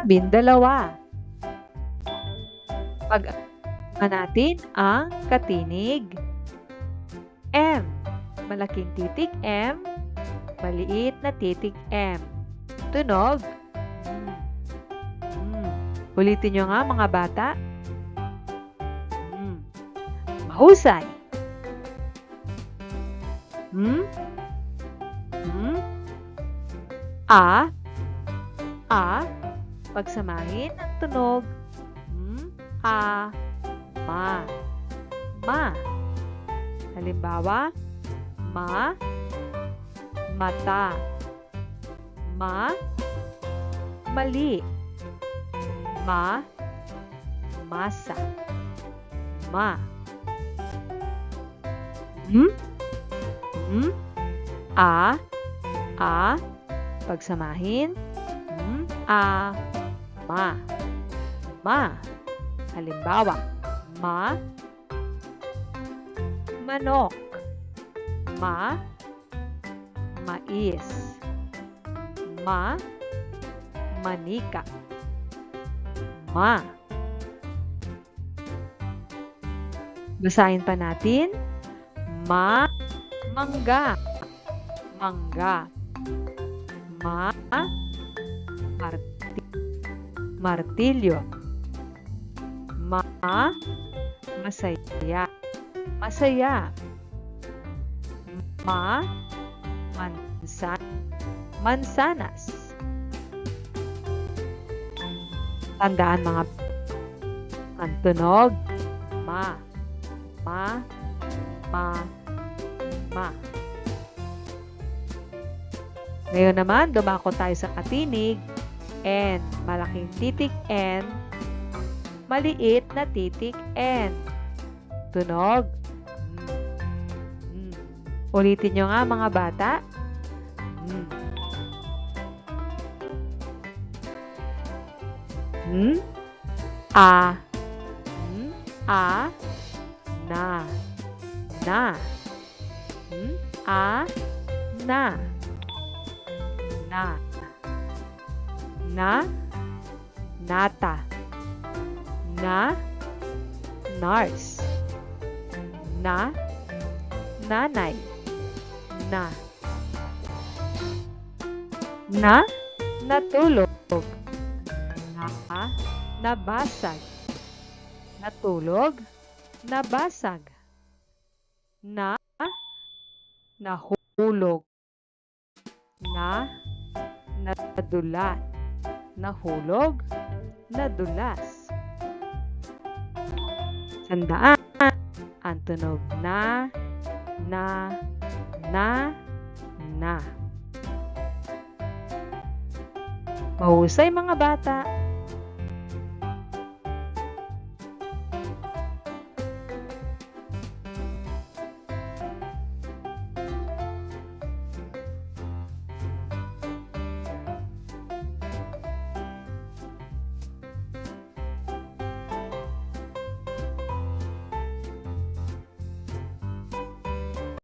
12. Pag-aralan natin ang katinig. M. Malaking titik M, maliit na titik M. Tunog. Ulitin nyo nga mga bata. Mahusay. A. Pagsamahin ang tunog. A. Ma. Halimbawa, mata. Mali. Masa. A. Pagsamahin. Ma. Halimbawa, manok. Mais. Manika. Basahin pa natin. Mangga. Martilyo. Masaya. Mansanas. Tandaan mga ang tunog. Ma. Ngayon naman, dumako tayo sa katinig. N. Malaking titik N, maliit na titik N. Tunog. Ulitin nyo nga mga bata. A. Na. Nata. Nurse. Nanay. Natulog. Nabasag. Natulog. Nabasag. Nahulog. Nadulas. Nahulog. Nadulas. Tandaan ang tunog na. Mahusay mga bata.